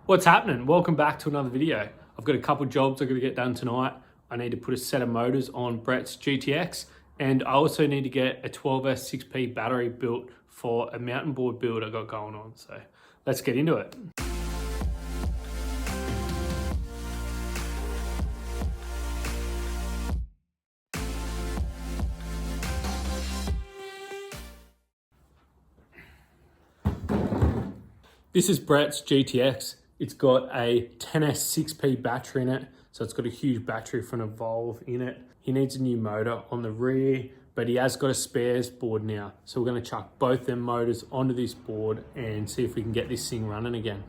What's happening? Welcome back to another video. I've got a couple jobs I've got to get done tonight. I need to put a set of motors on Brett's GTX, and I also need to get a 12S 6P battery built for a mountain board build I got going on. So let's get into it. This is Brett's GTX. It's got a 10S 6P battery in it, so it's got a huge battery from Evolve in it. He needs a new motor on the rear, but he has got a spares board now. So we're gonna chuck both them motors onto this board and see if we can get this thing running again.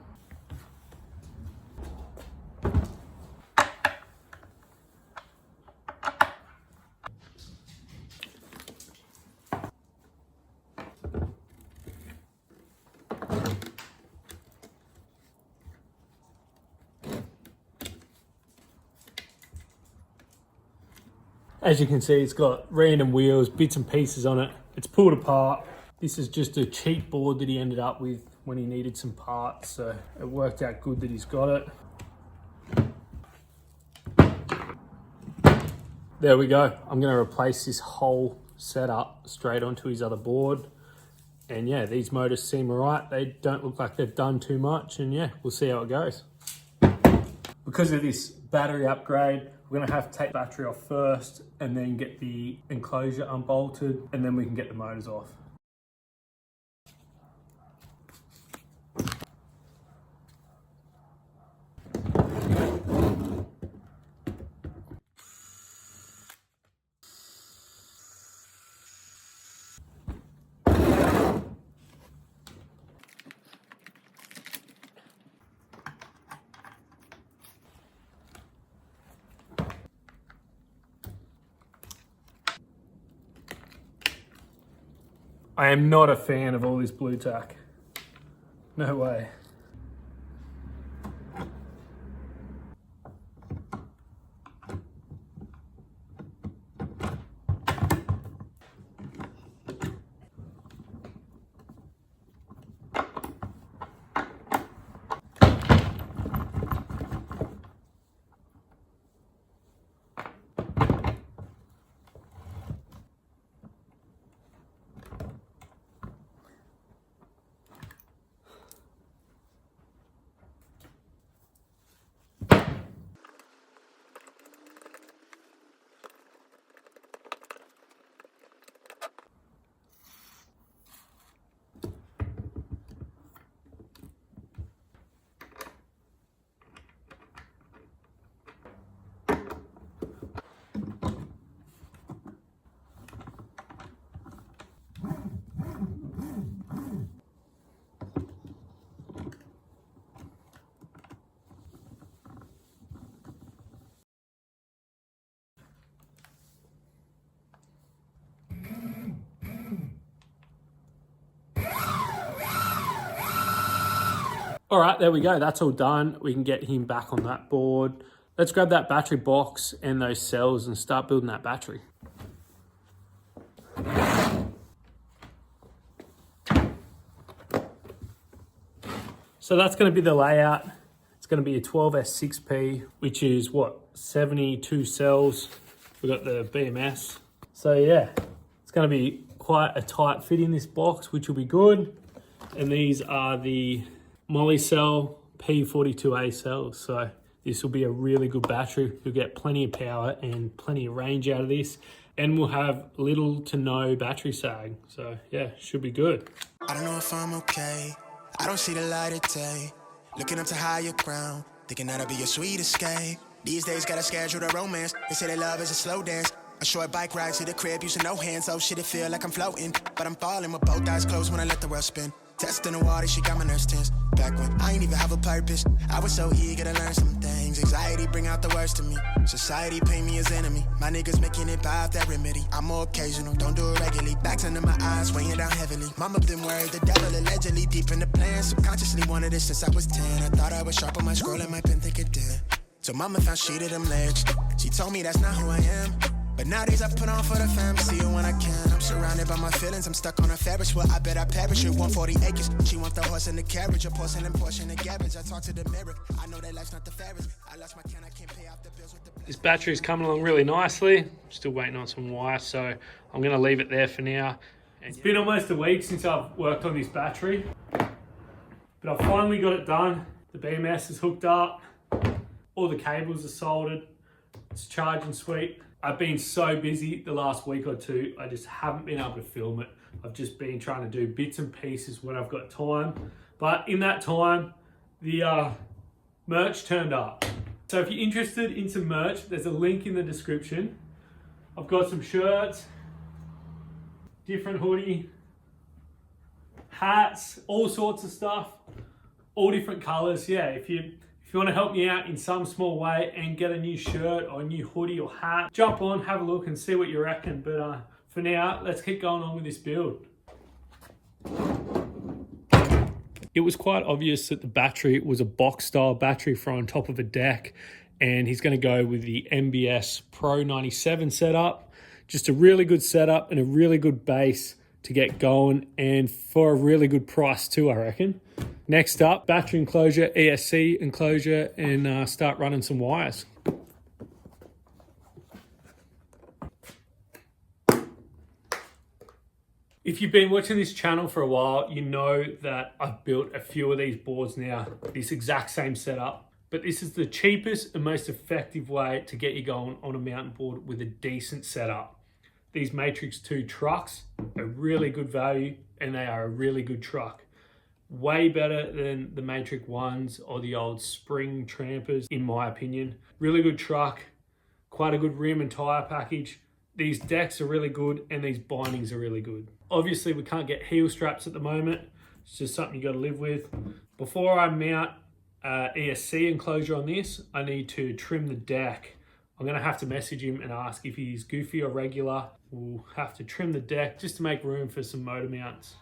As you can see, it's got random wheels, bits and pieces on it. It's pulled apart. This is just a cheap board that he ended up with when he needed some parts, so it worked out good that he's got it. There we go. I'm gonna replace this whole setup straight onto his other board. And yeah, these motors seem all right. They don't look like they've done too much, and yeah, we'll see how it goes. Because of this battery upgrade, we're gonna have to take the battery off first and then get the enclosure unbolted, and then we can get the motors off. I am not a fan of all this blue tack. No way. All right, there we go. That's all done. We can get him back on that board. Let's grab that battery box and those cells and start building that battery. So that's going to be the layout. It's going to be a 12S 6P, which is what, 72 cells. We've got the BMS. So yeah, it's going to be quite a tight fit in this box, which will be good. And these are the Molicel P42A cells. So this will be a really good battery. You'll get plenty of power and plenty of range out of this. And we'll have little to no battery sag. So yeah, should be good. I don't know if I'm okay. I don't see the light of day. Looking up to higher ground, thinking that'll be your sweet escape. These days gotta schedule the romance. They say that love is a slow dance. A short bike ride to the crib using no hands. Oh shit, it feel like I'm floating, but I'm falling with both eyes closed when I let the world spin. Testing the water, she got my nerves tense. Back when I ain't even have a purpose, I was so eager to learn some things. Anxiety bring out the worst in me. Society paint me as enemy. My niggas making it by that remedy. I'm more occasional, don't do it regularly. Backs under my eyes, weighing down heavily. Mama been worried, the devil allegedly deep in the plan. Subconsciously wanted it since I was 10. I thought I was sharp on my scroll and my pen think it did. So mama found shit at them legs. She told me that's not who I am. But nowadays I put on for the fam, see you when I can. I'm surrounded by my feelings, I'm stuck on a Ferris wheel. I bet I perish at 140 acres. She wants the horse and the carriage, a porcelain Porsche and the garage. I talk to the mirror, I know that life's not the fairest. I lost my can, I can't pay off the bills with the... This battery's coming along really nicely. Still waiting on some wire, so I'm going to leave it there for now. It's been almost a week since I've worked on this battery, but I finally got it done. The BMS is hooked up, all the cables are soldered, it's charging sweet. I've been so busy the last week or two, I just haven't been able to film it. I've just been trying to do bits and pieces when I've got time, but in that time, the merch turned up. So if you're interested in some merch, there's a link in the description. I've got some shirts, different hoodie, hats, all sorts of stuff, all different colors. Yeah, if you want to help me out in some small way and get a new shirt or a new hoodie or hat, jump on, have a look and see what you reckon. But for now, let's keep going on with this build. It was quite obvious that the battery was a box style battery for on top of a deck, and he's going to go with the MBS Pro97 setup. Just a really good setup and a really good base to get going, and for a really good price too, I reckon. Next up, battery enclosure, ESC enclosure, and start running some wires. If you've been watching this channel for a while, you know that I've built a few of these boards now, this exact same setup, but this is the cheapest and most effective way to get you going on a mountain board with a decent setup. These Matrix 2 trucks are really good value, and they are a really good truck. Way better than the Matrix 1s or the old Spring Trampers, in my opinion. Really good truck, quite a good rim and tire package. These decks are really good, and these bindings are really good. Obviously, we can't get heel straps at the moment. It's just something you got to live with. Before I mount ESC enclosure on this, I need to trim the deck. I'm going to have to message him and ask if he's goofy or regular. We'll have to trim the deck just to make room for some motor mounts.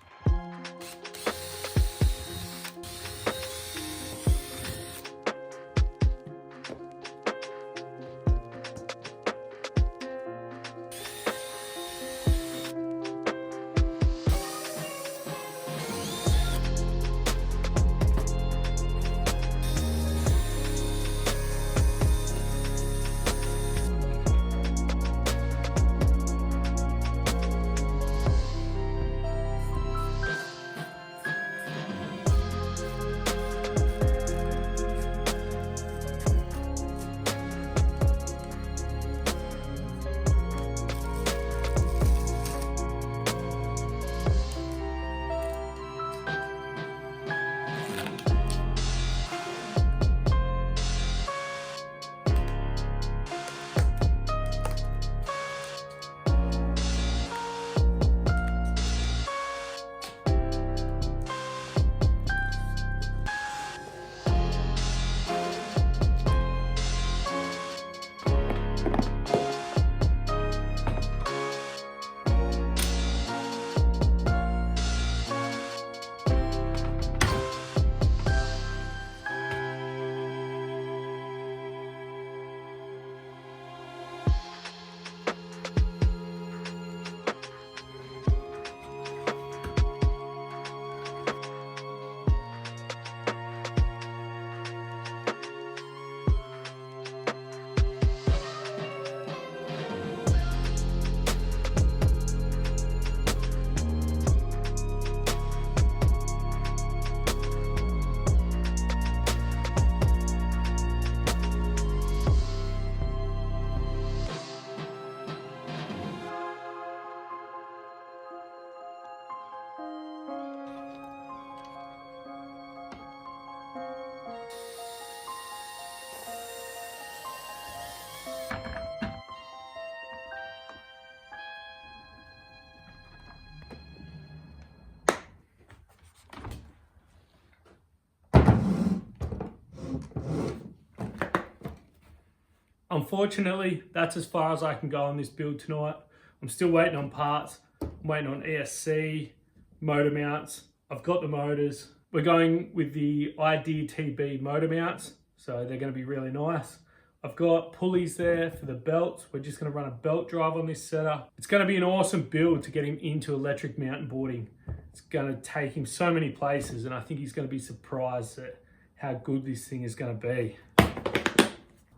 Unfortunately, that's as far as I can go on this build tonight. I'm still waiting on parts. I'm waiting on ESC, motor mounts. I've got the motors. We're going with the ISDT motor mounts, so they're going to be really nice. I've got pulleys there for the belts. We're just going to run a belt drive on this setup. It's going to be an awesome build to get him into electric mountain boarding. It's going to take him so many places, and I think he's going to be surprised at how good this thing is going to be.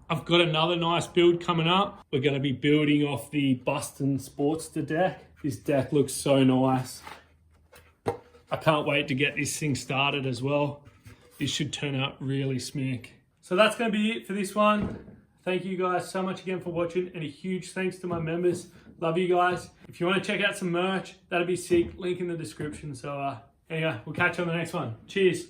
I've got another nice build coming up. We're going to be building off the Buston Sportster deck. This deck looks so nice. I can't wait to get this thing started as well. This should turn out really smick. So that's going to be it for this one. Thank you guys so much again for watching, and a huge thanks to my members. Love you guys. If you want to check out some merch, that'd be sick. Link in the description. So anyway, we'll catch you on the next one. Cheers.